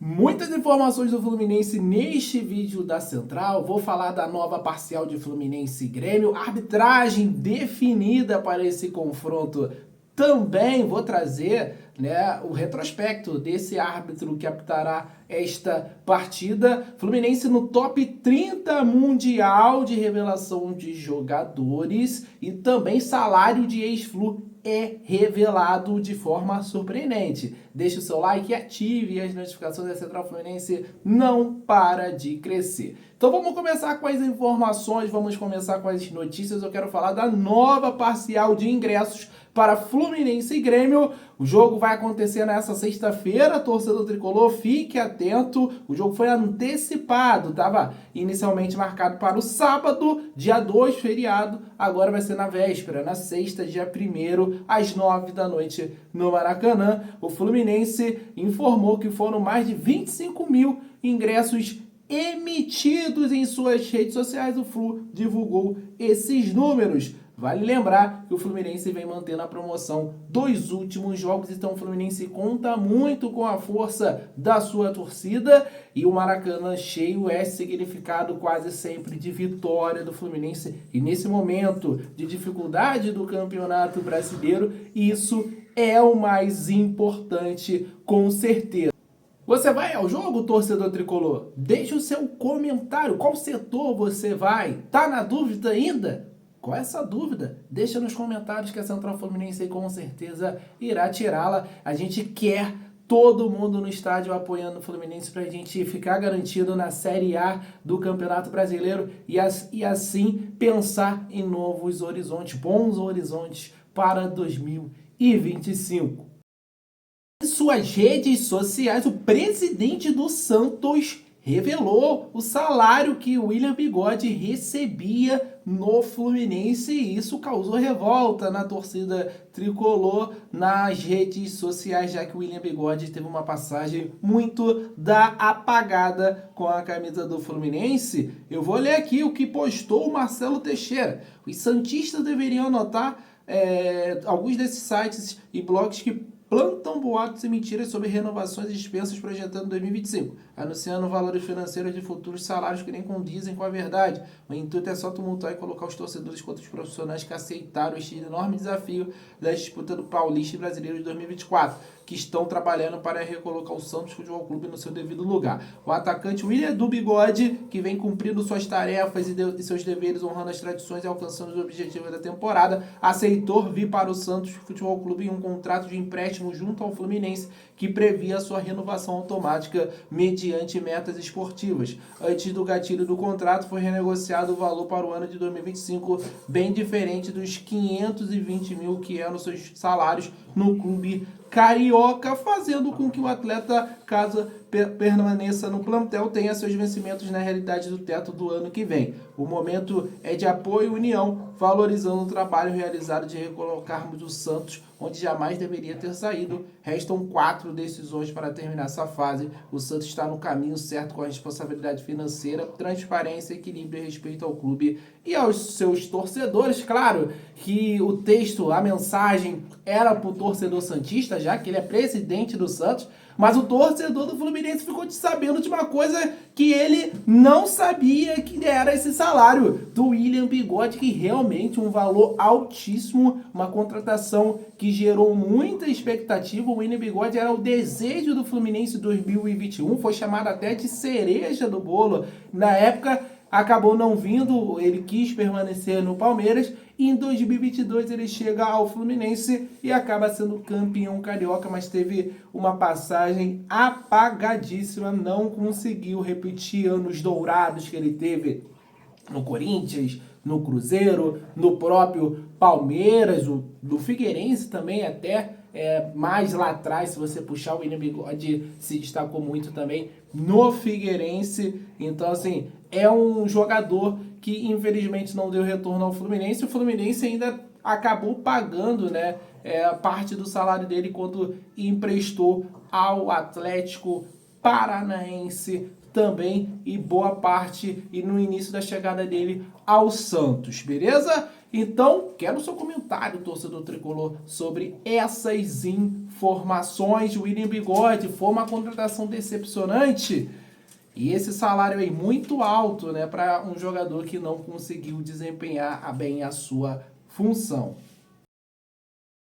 Muitas informações do Fluminense neste vídeo da Central. Vou falar da nova parcial de Fluminense e Grêmio, arbitragem definida para esse confronto. Também vou trazer, o retrospecto desse árbitro que apitará esta partida. Fluminense no top 30 mundial de revelação de jogadores e também salário de ex-Flu é revelado de forma surpreendente. Deixe o seu like e ative as notificações. Da Central Fluminense não para de crescer. Então vamos começar com as informações, vamos começar com as notícias. Eu quero falar da nova parcial de ingressos para Fluminense e Grêmio. O jogo vai acontecer nessa sexta-feira, torcedor tricolor, fique atento. O jogo foi antecipado, estava inicialmente marcado para o sábado, dia 2, feriado. Agora vai ser na véspera, na sexta, dia 1º, às 9 da noite, no Maracanã. O Fluminense informou que foram mais de 25 mil ingressos emitidos em suas redes sociais. O Flu divulgou esses números. Vale lembrar que o Fluminense vem mantendo a promoção dos últimos jogos, então o Fluminense conta muito com a força da sua torcida e o Maracanã cheio é significado quase sempre de vitória do Fluminense. E nesse momento de dificuldade do Campeonato Brasileiro, isso é o mais importante, com certeza. Você vai ao jogo, torcedor tricolor? Deixe o seu comentário. Qual setor você vai? Tá na dúvida ainda? Qual é essa dúvida? Deixa nos comentários que a Central Fluminense com certeza irá tirá-la. A gente quer todo mundo no estádio apoiando o Fluminense para a gente ficar garantido na Série A do Campeonato Brasileiro e assim pensar em novos horizontes, bons horizontes para 2025. Em suas redes sociais, o presidente do Santos revelou o salário que o William Bigode recebia no Fluminense e isso causou revolta na torcida tricolor nas redes sociais, já que o William Bigode teve uma passagem muito apagada com a camisa do Fluminense. Eu vou ler aqui o que postou o Marcelo Teixeira. Os santistas deveriam anotar alguns desses sites e blogs que plantam boatos e mentiras sobre renovações e dispensas projetando 2025, anunciando valores financeiros de futuros salários que nem condizem com a verdade. O intuito é só tumultuar e colocar os torcedores contra os profissionais que aceitaram este enorme desafio da disputa do Paulista e Brasileiro de 2024, que estão trabalhando para recolocar o Santos Futebol Clube no seu devido lugar. O atacante William do Bigode, que vem cumprindo suas tarefas e seus deveres, honrando as tradições e alcançando os objetivos da temporada, aceitou vir para o Santos Futebol Clube em um contrato de empréstimo junto ao Fluminense, que previa sua renovação automática mediante metas esportivas. Antes do gatilho do contrato, foi renegociado o valor para o ano de 2025, bem diferente dos 520 mil que eram seus salários no clube carioca, fazendo com que o atleta, caso permaneça no plantel, tenha seus vencimentos na realidade do teto do ano que vem. O momento é de apoio e união, valorizando o trabalho realizado de recolocarmos o Santos onde jamais deveria ter saído. Restam 4 decisões para terminar essa fase. O Santos está no caminho certo com a responsabilidade financeira, transparência, equilíbrio e respeito ao clube e aos seus torcedores. Claro que o texto, a mensagem era para o torcedor santista, já que ele é presidente do Santos, mas o torcedor do Fluminense ficou sabendo de uma coisa que ele não sabia, que era esse salário do William Bigode, que realmente um valor altíssimo, uma contratação que gerou muita expectativa. O William Bigode era o desejo do Fluminense 2021, foi chamado até de cereja do bolo. Na época, acabou não vindo, ele quis permanecer no Palmeiras e em 2022 ele chega ao Fluminense e acaba sendo campeão carioca, mas teve uma passagem apagadíssima, não conseguiu repetir anos dourados que ele teve no Corinthians, no Cruzeiro, no próprio Palmeiras, do Figueirense também até. Mais lá atrás, se você puxar, o William Bigode se destacou muito também no Figueirense. Então, assim, é um jogador que infelizmente não deu retorno ao Fluminense. O Fluminense ainda acabou pagando, parte do salário dele quando emprestou ao Atlético Paranaense também, e boa parte e no início da chegada dele ao Santos, beleza? Então, quero o seu comentário, torcedor tricolor, sobre essas informações. William Bigode foi uma contratação decepcionante e esse salário aí muito alto, né, para um jogador que não conseguiu desempenhar bem a sua função.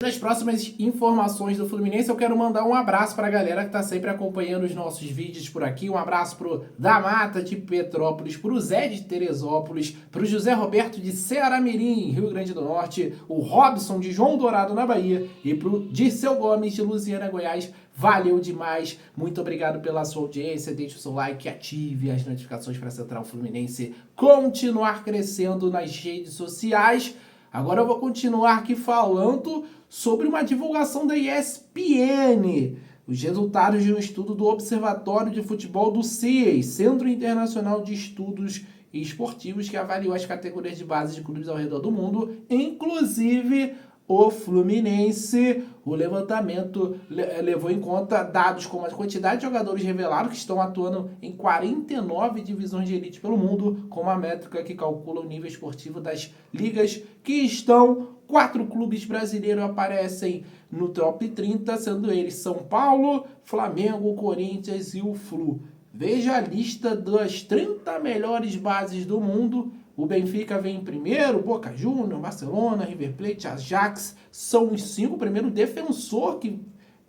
Nas próximas informações do Fluminense, eu quero mandar um abraço para a galera que está sempre acompanhando os nossos vídeos por aqui. Um abraço pro Da Mata de Petrópolis, pro Zé de Teresópolis, pro José Roberto de Ceará-Mirim, Rio Grande do Norte, o Robson de João Dourado, na Bahia, e pro Dirceu Gomes de Luziânia, Goiás. Valeu demais, muito obrigado pela sua audiência, deixe o seu like, ative as notificações para a Central Fluminense continuar crescendo nas redes sociais. Agora eu vou continuar aqui falando sobre uma divulgação da ESPN, os resultados de um estudo do Observatório de Futebol do CIES, Centro Internacional de Estudos Esportivos, que avaliou as categorias de base de clubes ao redor do mundo, inclusive o Fluminense. O levantamento levou em conta dados como a quantidade de jogadores revelados que estão atuando em 49 divisões de elite pelo mundo, com uma métrica que calcula o nível esportivo das ligas que estão. 4 clubes brasileiros aparecem no top 30, sendo eles São Paulo, Flamengo, Corinthians e o Flu. Veja a lista das 30 melhores bases do mundo. O Benfica vem em primeiro, Boca Juniors, Barcelona, River Plate, Ajax, são os 5 primeiros. Defensor, que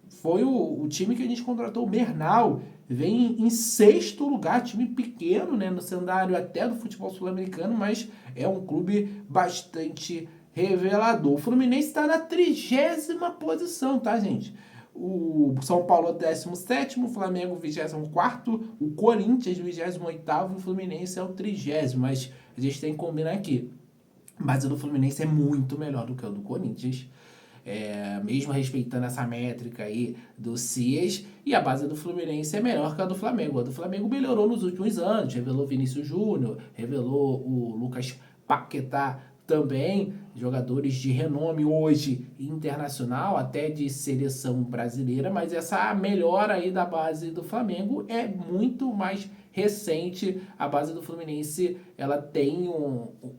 foi o time que a gente contratou, o Bernal, vem em 6º lugar, time pequeno, né, no cenário até do futebol sul-americano, mas é um clube bastante revelador. O Fluminense está na 30ª posição, tá, gente? O São Paulo é 17º, o Flamengo 24º, o Corinthians 28º, o Fluminense é o 30º, mas a gente tem que combinar aqui. A base do Fluminense é muito melhor do que a do Corinthians, mesmo respeitando essa métrica aí do CIES, e a base do Fluminense é melhor que a do Flamengo. A do Flamengo melhorou nos últimos anos, revelou Vinícius Júnior, revelou o Lucas Paquetá também, jogadores de renome hoje internacional, até de seleção brasileira, mas essa melhora aí da base do Flamengo é muito mais recente. A base do Fluminense, ela tem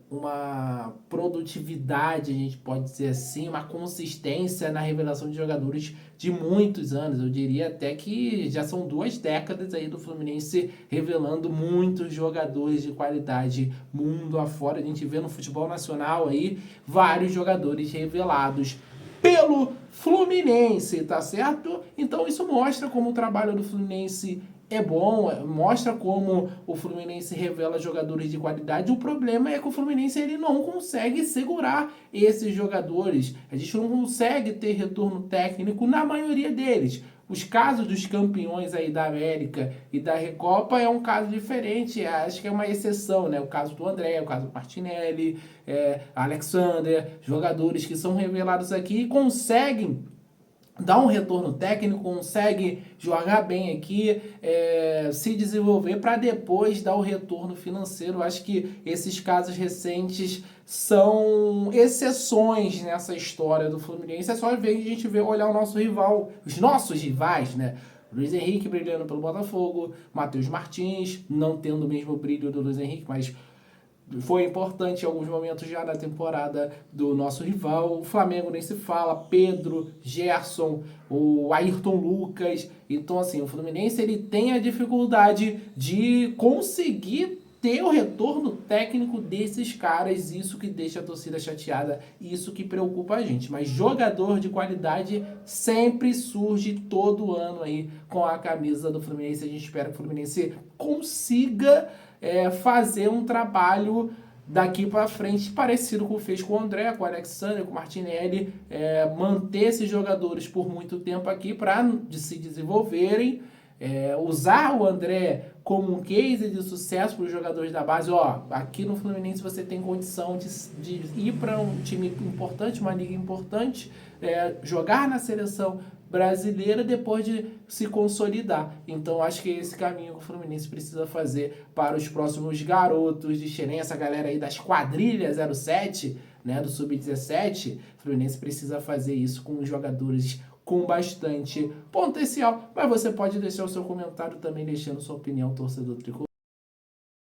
uma produtividade, a gente pode dizer assim, uma consistência na revelação de jogadores de muitos anos. Eu diria até que já são 2 décadas aí do Fluminense revelando muitos jogadores de qualidade mundo afora. A gente vê no futebol nacional aí vários jogadores revelados pelo Fluminense, tá certo? Então isso mostra como o trabalho do Fluminense é bom, mostra como o Fluminense revela jogadores de qualidade. O problema é que o Fluminense ele não consegue segurar esses jogadores. A gente não consegue ter retorno técnico na maioria deles. Os casos dos campeões aí da América e da Recopa é um caso diferente, acho que é uma exceção, né? O caso do André, o caso do Martinelli, Alexander, jogadores que são revelados aqui e conseguem dar um retorno técnico, consegue jogar bem aqui, se desenvolver para depois dar o retorno financeiro. Acho que esses casos recentes são exceções nessa história do Fluminense. É só a gente olhar o nosso rival, os nossos rivais, né? Luiz Henrique brilhando pelo Botafogo, Matheus Martins não tendo o mesmo brilho do Luiz Henrique, mas foi importante em alguns momentos já na temporada do nosso rival. O Flamengo nem se fala, Pedro, Gerson, o Ayrton Lucas. Então, assim, o Fluminense ele tem a dificuldade de conseguir ter o retorno técnico desses caras, isso que deixa a torcida chateada, isso que preocupa a gente. Mas jogador de qualidade sempre surge todo ano aí com a camisa do Fluminense. A gente espera que o Fluminense consiga fazer um trabalho daqui para frente parecido com o que fez com o André, com o Alexander, com o Martinelli, manter esses jogadores por muito tempo aqui para se desenvolverem, usar o André como um case de sucesso para os jogadores da base. Aqui no Fluminense você tem condição de ir para um time importante, uma liga importante, jogar na seleção brasileira depois de se consolidar. Então acho que é esse caminho que o Fluminense precisa fazer para os próximos garotos de Xerém, essa galera aí das quadrilhas 07, né, do Sub-17. O Fluminense precisa fazer isso com os jogadores com bastante potencial, mas você pode deixar o seu comentário também deixando sua opinião, torcedor tricolor.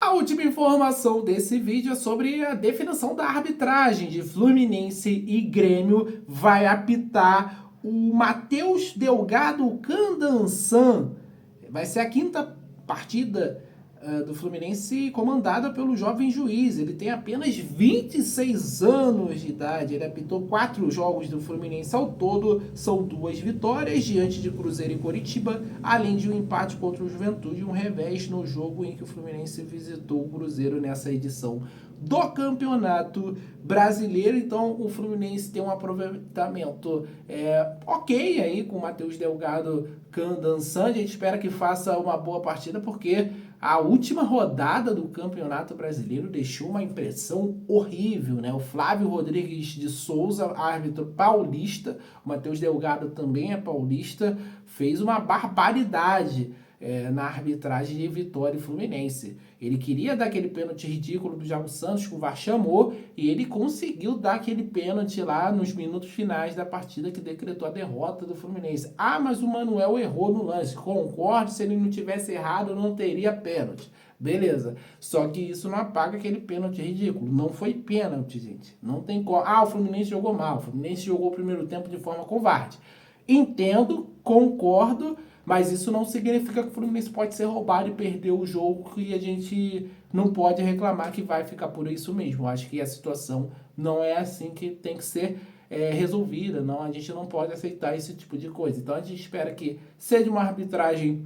A última informação desse vídeo é sobre a definição da arbitragem de Fluminense e Grêmio. Vai apitar o Matheus Delgado Candansan. Vai ser a quinta partida do Fluminense comandada pelo jovem juiz. Ele tem apenas 26 anos de idade. Ele apitou 4 jogos do Fluminense ao todo. São 2 vitórias diante de Cruzeiro e Coritiba, além de um empate contra o Juventude e um revés no jogo em que o Fluminense visitou o Cruzeiro nessa edição do Campeonato Brasileiro. Então o Fluminense tem um aproveitamento ok aí com o Matheus Delgado Candansan. A gente espera que faça uma boa partida, porque a última rodada do Campeonato Brasileiro deixou uma impressão horrível, né? O Flávio Rodrigues de Souza, árbitro paulista, o Matheus Delgado também é paulista, fez uma barbaridade na arbitragem de Vitória e Fluminense. Ele queria dar aquele pênalti ridículo do Thiago Santos, que o VAR chamou, e ele conseguiu dar aquele pênalti lá nos minutos finais da partida que decretou a derrota do Fluminense. Ah, mas o Manuel errou no lance. Concordo, se ele não tivesse errado, não teria pênalti. Beleza. Só que isso não apaga aquele pênalti ridículo. Não foi pênalti, gente. Não tem como. Ah, o Fluminense jogou mal. O Fluminense jogou o primeiro tempo de forma covarde. Entendo, concordo, mas isso não significa que o Fluminense pode ser roubado e perder o jogo, que a gente não pode reclamar que vai ficar por isso mesmo. Eu acho que a situação não é assim que tem que ser resolvida. Não, a gente não pode aceitar esse tipo de coisa. Então a gente espera que seja uma arbitragem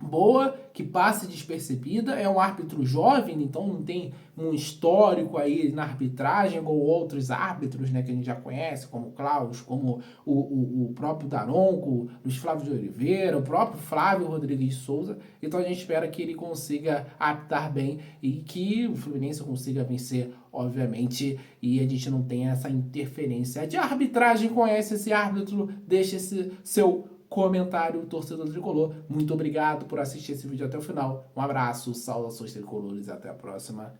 boa, que passe despercebida. É um árbitro jovem, então não tem um histórico aí na arbitragem, igual outros árbitros, né, que a gente já conhece, como o Klaus, como o próprio Daronco, Luiz Flávio de Oliveira, o próprio Flávio Rodrigues de Souza. Então a gente espera que ele consiga apitar bem e que o Fluminense consiga vencer, obviamente, e a gente não tenha essa interferência de arbitragem. Conhece esse árbitro? Deixa esse seu comentário, torcedor tricolor. Muito obrigado por assistir esse vídeo até o final. Um abraço, saudações tricolores, até a próxima.